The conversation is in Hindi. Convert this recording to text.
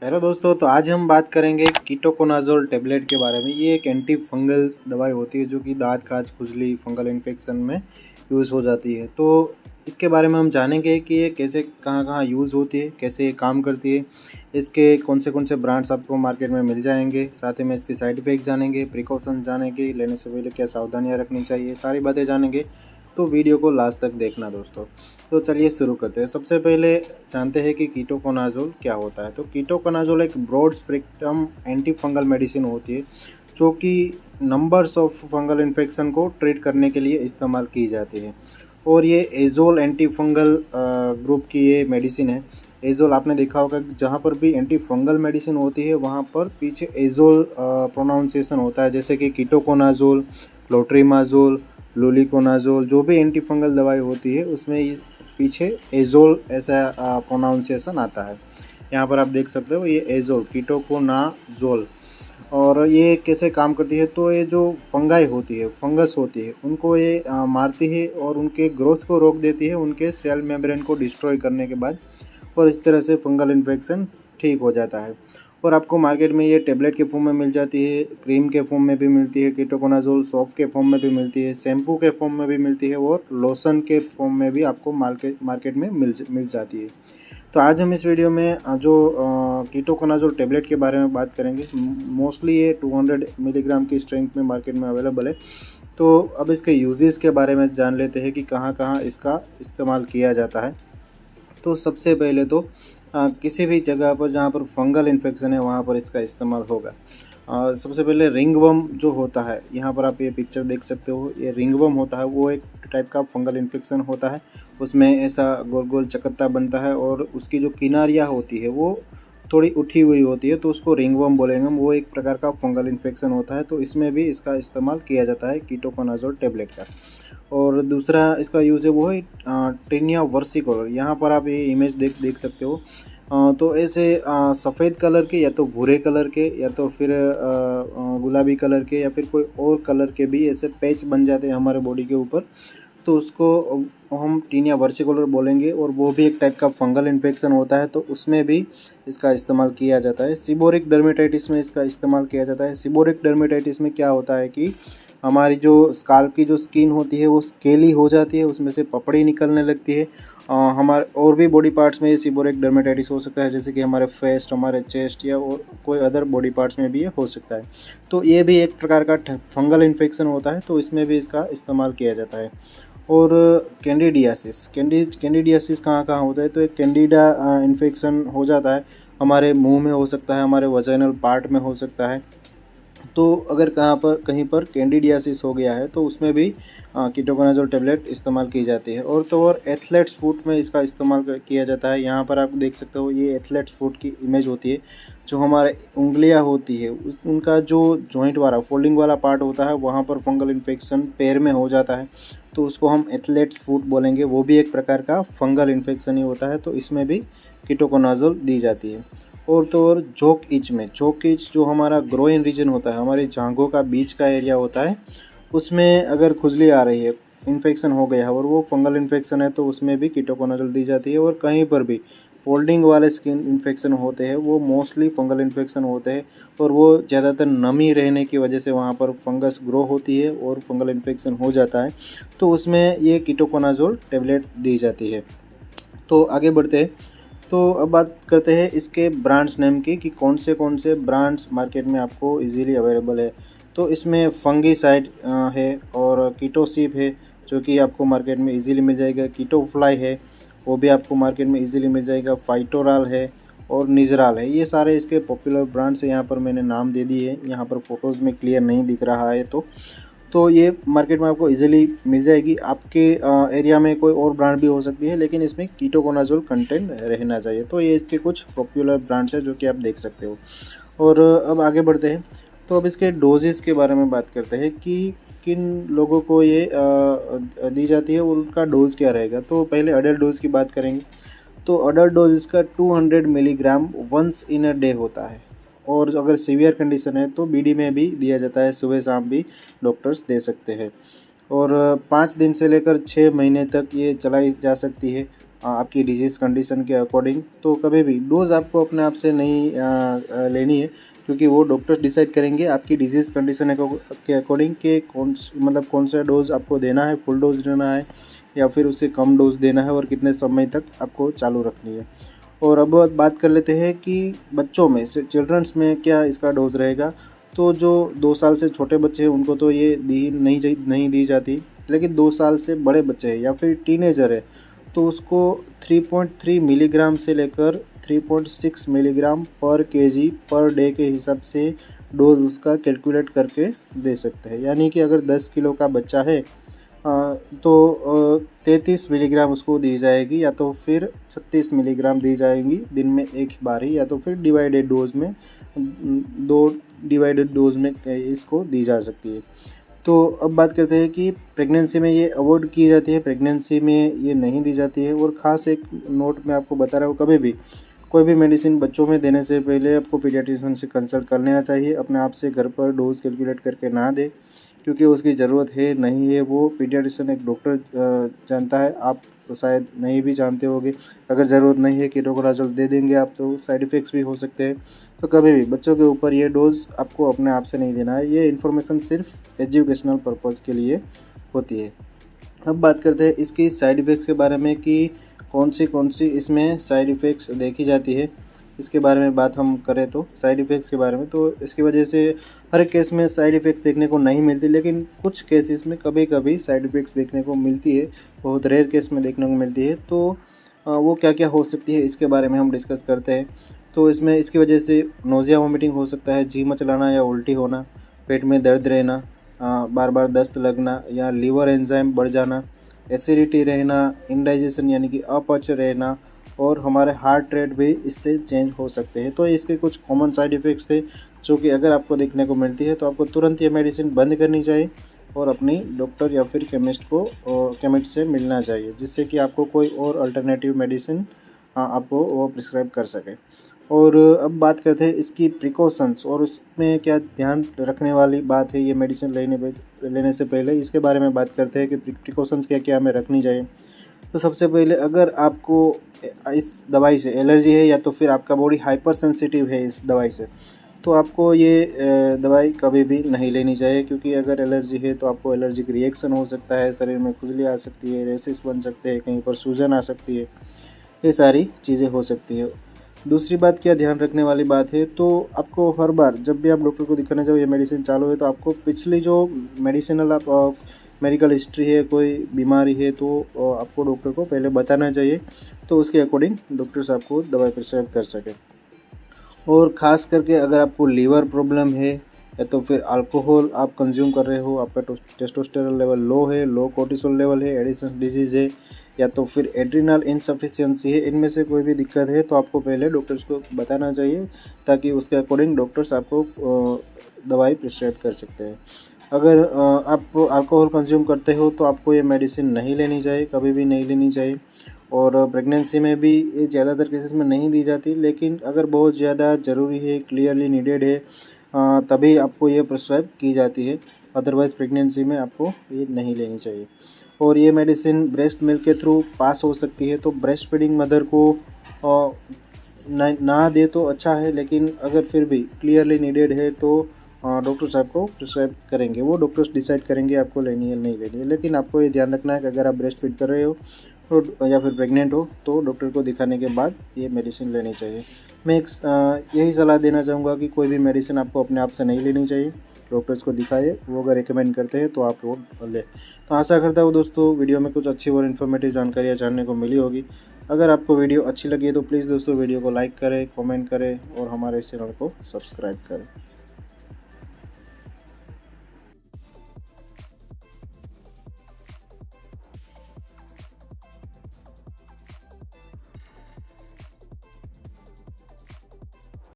हेलो दोस्तों, तो आज हम बात करेंगे कीटोकोनाजोल टेबलेट के बारे में। ये एक एंटी फंगल दवाई होती है जो कि दांत खाज खुजली फंगल इन्फेक्शन में यूज़ हो जाती है। तो इसके बारे में हम जानेंगे कि ये कैसे कहाँ कहाँ यूज़ होती है, कैसे ये काम करती है, इसके कौन से ब्रांड्स आपको मार्केट में मिल जाएंगे। साथ ही में इसके साइड इफ़ेक्ट जानेंगे, प्रिकॉशंस जानेंगे, लेने से पहले क्या सावधानियाँ रखनी चाहिए, सारी बातें जानेंगे। तो वीडियो को लास्ट तक देखना दोस्तों। तो चलिए शुरू करते हैं। सबसे पहले जानते हैं कि कीटोकोनाजोल क्या होता है। तो कीटोकोनाजोल एक broad spectrum anti fungal medicine होती है जो कि नंबर्स ऑफ फंगल इन्फेक्शन को ट्रीट करने के लिए इस्तेमाल की जाती है। और ये एजोल एंटी फंगल ग्रुप की ये मेडिसिन है। एजोल आपने देखा होगा कि जहाँ पर भी एंटी फंगल मेडिसिन होती है वहाँ पर पीछे एजोल प्रोनाउंसिएशन होता है, जैसे कि कीटोकोनाजोल, क्लोट्रीमाजोल, लुलिकोनाजोल। जो भी एंटी फंगल दवाई होती है उसमें पीछे एजोल ऐसा प्रोनाउंसिएशन आता है। यहाँ पर आप देख सकते हो ये एजोल, कीटोकोनाजोल। और ये कैसे काम करती है, तो ये जो फंगाई होती है, फंगस होती है, उनको ये मारती है और उनके ग्रोथ को रोक देती है, उनके सेल मेम्ब्रेन को डिस्ट्रॉय करने के बाद। और इस तरह से फंगल इन्फेक्शन ठीक हो जाता है। और आपको मार्केट में ये टेबलेट के फॉर्म में मिल जाती है, क्रीम के फॉर्म में भी मिलती है, कीटोकोनाजोल सॉफ्ट के फॉर्म में भी मिलती है, शैम्पू के फॉर्म में भी मिलती है और लोशन के फॉर्म में भी आपको मार्केट में मिल जाती है। तो आज हम इस वीडियो में जो कीटोकोनाजोल टेबलेट के बारे में बात करेंगे। मोस्टली ये 200 मिलीग्राम की स्ट्रेंथ में मार्केट में अवेलेबल है। तो अब इसके यूजेस के बारे में जान लेते हैं कि कहाँ कहाँ इसका इस्तेमाल किया जाता है। तो सबसे पहले तो किसी भी जगह पर जहाँ पर फंगल इन्फेक्शन है वहाँ पर इसका इस्तेमाल होगा। सबसे पहले रिंगवर्म जो होता है, यहाँ पर आप ये पिक्चर देख सकते हो, ये रिंगवर्म होता है, वो एक टाइप का फंगल इन्फेक्शन होता है। उसमें ऐसा गोल गोल चकत्ता बनता है और उसकी जो किनारियाँ होती है वो थोड़ी उठी हुई होती है, तो उसको रिंगवर्म बोलेंगे हम। वो एक प्रकार का फंगल इन्फेक्शन होता है, तो इसमें भी इसका इस्तेमाल किया जाता है कीटोकोनाजोल टेबलेट का। और दूसरा इसका यूज़ है वो है टेनिया वर्सिकोलर। यहाँ पर आप ये इमेज देख सकते हो। तो ऐसे सफ़ेद कलर के या तो भूरे कलर के या तो फिर गुलाबी कलर के या फिर कोई और कलर के भी ऐसे पैच बन जाते हैं हमारे बॉडी के ऊपर। तो उसको हम टीनिया वर्सिकोलर बोलेंगे और वो भी एक टाइप का फंगल इन्फेक्शन होता है, तो उसमें भी इसका इस्तेमाल किया जाता है। सीबोरिक डर्मेटाइटिस में इसका इस्तेमाल किया जाता है। सीबोरिक डर्मेटाइटिस में क्या होता है कि हमारी जो स्काल्प की जो स्किन होती है वो स्केली हो जाती है, उसमें से पपड़ी निकलने लगती है। हमारे और भी बॉडी पार्ट्स में ये सीबोरिक डर्मेटाइटिस हो सकता है, जैसे कि हमारे फेस्ट, हमारे चेस्ट या और कोई अदर बॉडी पार्ट्स में भी ये हो सकता है। तो ये भी एक प्रकार का फंगल इन्फेक्शन होता है, तो इसमें भी इसका इस्तेमाल किया जाता है। और कैंडिडियासिस कहाँ कहाँ होता है, तो एक कैंडिडा इन्फेक्शन हो जाता है, हमारे मुंह में हो सकता है, हमारे वजाइनल पार्ट में हो सकता है। तो अगर कहीं पर कैंडिडियासिस हो गया है तो उसमें भी कीटोकोनाजोल टेबलेट इस्तेमाल की जाती है। और तो और एथलेट्स फुट में इसका इस्तेमाल किया जाता है। यहाँ पर आप देख सकते हो ये एथलेट्स फुट की इमेज होती है। जो हमारे उंगलियाँ होती है उनका जो जॉइंट वाला फोल्डिंग वाला पार्ट होता है वहाँ पर फंगल इन्फेक्शन पैर में हो जाता है, तो उसको हम एथलेट्स फुट बोलेंगे। वो भी एक प्रकार का फंगल इन्फेक्शन ही होता है, तो इसमें भी कीटोकोनाजोल दी जाती है। और तो और जोक इच जो हमारा ग्रोइन रीजन होता है, हमारे जांघों का बीच का एरिया होता है, उसमें अगर खुजली आ रही है, इन्फेक्शन हो गया है और वो फंगल इन्फेक्शन है, तो उसमें भी कीटोकोनाजोल दी जाती है। और कहीं पर भी फोल्डिंग वाले स्किन इन्फेक्शन होते हैं वो मोस्टली फंगल इन्फेक्शन होते हैं, और वो ज़्यादातर नमी रहने की वजह से वहाँ पर फंगस ग्रो होती है और फंगल इन्फेक्शन हो जाता है, तो उसमें ये कीटोकोनाजोल टेबलेट दी जाती है। तो आगे बढ़ते हैं। तो अब बात करते हैं इसके ब्रांड्स नेम की कि कौन से ब्रांड्स मार्केट में आपको इजीली अवेलेबल है। तो इसमें फंगीसाइड है और कीटोसिप है जो कि आपको मार्केट में इजीली मिल जाएगा। कीटोफ्लाई है, वो भी आपको मार्केट में इजीली मिल जाएगा। फाइटोराल है और निजराल है। ये सारे इसके पॉपुलर ब्रांड्स हैं। यहाँ पर मैंने नाम दे दिए हैं, यहाँ पर फ़ोटोज़ में क्लियर नहीं दिख रहा है, तो ये मार्केट में आपको इजीली मिल जाएगी। आपके एरिया में कोई और ब्रांड भी हो सकती है, लेकिन इसमें कीटोकोनाजोल कंटेंट रहना चाहिए। तो ये इसके कुछ पॉपुलर ब्रांड्स हैं जो कि आप देख सकते हो। और अब आगे बढ़ते हैं। तो अब इसके डोजेस के बारे में बात करते हैं कि किन लोगों को ये दी जाती है और उनका डोज क्या रहेगा। तो पहले अडल्ट डोज की बात करेंगे। तो अडल्ट डोज इसका 200 milligram once in a day होता है। और अगर सीवियर कंडीशन है तो बीडी में भी दिया जाता है, सुबह शाम भी डॉक्टर्स दे सकते हैं। और 5 दिन से लेकर 6 महीने तक ये चलाई जा सकती है। आपकी डिजीज़ कंडीशन के अकॉर्डिंग। तो कभी भी डोज़ आपको अपने आप से नहीं लेनी है, क्योंकि वो डॉक्टर्स डिसाइड करेंगे आपकी डिजीज़ कंडीशन के अकॉर्डिंग कि कौन सा डोज़ आपको देना है, फुल डोज़ देना है या फिर उससे कम डोज़ देना है और कितने समय तक आपको चालू रखनी है। और अब बात कर लेते हैं कि बच्चों में से चिल्ड्रंस में क्या इसका डोज़ रहेगा। तो जो 2 साल से छोटे बच्चे हैं उनको तो ये नहीं दी जाती, लेकिन 2 साल से बड़े बच्चे हैं या फिर टीनेजर है तो उसको 3.3 मिलीग्राम से लेकर 3.6 मिलीग्राम पर केजी पर डे के हिसाब से डोज़ उसका कैलकुलेट करके दे सकते हैं। यानी कि अगर 10 किलो का बच्चा है तो 33 मिलीग्राम उसको दी जाएगी, या तो फिर 36 मिलीग्राम दी जाएंगी दिन में एक बार ही, या तो फिर डिवाइडेड डोज में 2 डिवाइडेड डोज में इसको दी जा सकती है। तो अब बात करते हैं कि प्रेगनेंसी में ये अवॉइड की जाती है, प्रेगनेंसी में ये नहीं दी जाती है। और ख़ास एक नोट मैं आपको बता रहा हूँ, कभी भी कोई भी मेडिसिन बच्चों में देने से पहले आपको पीडियाट्रिशियन से कंसल्ट कर लेना चाहिए। अपने आप से घर पर डोज कैलकुलेट करके ना दे, क्योंकि उसकी ज़रूरत है नहीं है वो पीडियाट्रिशियन एक डॉक्टर जानता है, आप तो शायद नहीं भी जानते होंगे। अगर ज़रूरत नहीं है कीटोकोनाज़ोल दे देंगे आप तो साइड इफ़ेक्ट्स भी हो सकते हैं। तो कभी भी बच्चों के ऊपर ये डोज़ आपको अपने आप से नहीं देना है, ये इन्फॉर्मेशन सिर्फ एजुकेशनल पर्पज़ के लिए होती है। अब बात करते हैं इसकी साइड इफ़ेक्ट्स के बारे में कि कौन सी इसमें साइड इफ़ेक्ट्स देखी जाती है। इसके बारे में बात हम करें तो साइड इफ़ेक्ट्स के बारे में, तो इसकी वजह से हर एक केस में साइड इफ़ेक्ट्स देखने को नहीं मिलती, लेकिन कुछ केसेस में कभी कभी साइड इफ़ेक्ट्स देखने को मिलती है, बहुत रेयर केस में देखने को मिलती है। तो वो क्या क्या हो सकती है इसके बारे में हम डिस्कस करते हैं। तो इसमें इसकी वजह से नोज़िया वोमिटिंग हो सकता है, जी मचलाना या उल्टी होना, पेट में दर्द रहना, बार बार दस्त लगना या लीवर एंजाइम बढ़ जाना, एसिडिटी रहना, इंडाइजेशन यानी कि अपच रहना, और हमारे हार्ट रेट भी इससे चेंज हो सकते हैं। तो इसके कुछ कॉमन साइड इफ़ेक्ट्स थे जो कि अगर आपको देखने को मिलती है तो आपको तुरंत ये मेडिसिन बंद करनी चाहिए और अपनी डॉक्टर या फिर केमिस्ट से मिलना चाहिए, जिससे कि आपको कोई और अल्टरनेटिव मेडिसिन आपको वो प्रिस्क्राइब कर सके। और अब बात करते हैं इसकी प्रिकॉशंस और उसमें क्या ध्यान रखने वाली बात है ये मेडिसिन लेने से पहले, इसके बारे में बात करते हैं कि प्रिकॉशंस क्या क्या हमें रखनी चाहिए। तो सबसे पहले अगर आपको इस दवाई से एलर्जी है या तो फिर आपका बॉडी हाइपर सेंसिटिव है इस दवाई से, तो आपको ये दवाई कभी भी नहीं लेनी चाहिए, क्योंकि अगर एलर्जी है तो आपको एलर्जिक रिएक्शन हो सकता है, शरीर में खुजली आ सकती है, रेसिस बन सकते हैं, कहीं पर सूजन आ सकती है, ये सारी चीज़ें हो सकती है। दूसरी बात क्या ध्यान रखने वाली बात है, तो आपको हर बार जब भी आप डॉक्टर को दिखाने जाओ ये मेडिसिन चालू है तो आपको पिछली जो मेडिसिनल आप मेडिकल हिस्ट्री है, कोई बीमारी है तो आपको डॉक्टर को पहले बताना चाहिए, तो उसके अकॉर्डिंग डॉक्टर्स आपको दवाई प्रिस्क्राइब कर सकें। और ख़ास करके अगर आपको लीवर प्रॉब्लम है या तो फिर अल्कोहल आप कंज्यूम कर रहे हो, आपका टेस्टोस्टेरोन लेवल लो है, लो कोर्टिसोल लेवल है, एडिशन डिजीज़ है या तो फिर एड्रिनल इनसफिशिएंसी है, इनमें से कोई भी दिक्कत है तो आपको पहले डॉक्टर्स को बताना चाहिए, ताकि उसके अकॉर्डिंग डॉक्टर्स आपको दवाई प्रिस्क्राइब कर सकते हैं। अगर आप अल्कोहल कंज्यूम करते हो तो आपको ये मेडिसिन नहीं लेनी चाहिए, कभी भी नहीं लेनी चाहिए। और प्रेगनेंसी में भी ये ज़्यादातर केसेस में नहीं दी जाती, लेकिन अगर बहुत ज़्यादा ज़रूरी है, क्लियरली नीडेड है, तभी आपको ये प्रिस्क्राइब की जाती है, अदरवाइज़ प्रेगनेंसी में आपको ये नहीं लेनी चाहिए। और ये मेडिसिन ब्रेस्ट मिल्क के थ्रू पास हो सकती है, तो ब्रेस्ट फीडिंग मदर को ना दे तो अच्छा है, लेकिन अगर फिर भी क्लियरली नीडेड है तो डॉक्टर साहब को प्रिस्क्राइब करेंगे, वो डॉक्टर्स डिसाइड करेंगे आपको लेनी है नहीं लेनी है। लेकिन आपको ये ध्यान रखना है कि अगर आप ब्रेस्ट फीड कर रहे हो तो या फिर प्रेग्नेंट हो तो डॉक्टर को दिखाने के बाद ये मेडिसिन लेनी चाहिए। मैं यही सलाह देना चाहूँगा कि कोई भी मेडिसिन आपको अपने आप से नहीं लेनी चाहिए, डॉक्टर्स को दिखाइए, वो अगर रिकमेंड करते हैं तो आप वो लें। तो आशा करता हूँ दोस्तों वीडियो में कुछ अच्छी और इन्फॉर्मेटिव जानकारियाँ जानने को मिली होगी। अगर आपको वीडियो अच्छी लगी है तो प्लीज़ दोस्तों वीडियो को लाइक करें, कमेंट करें और हमारे इस चैनल को सब्सक्राइब करें।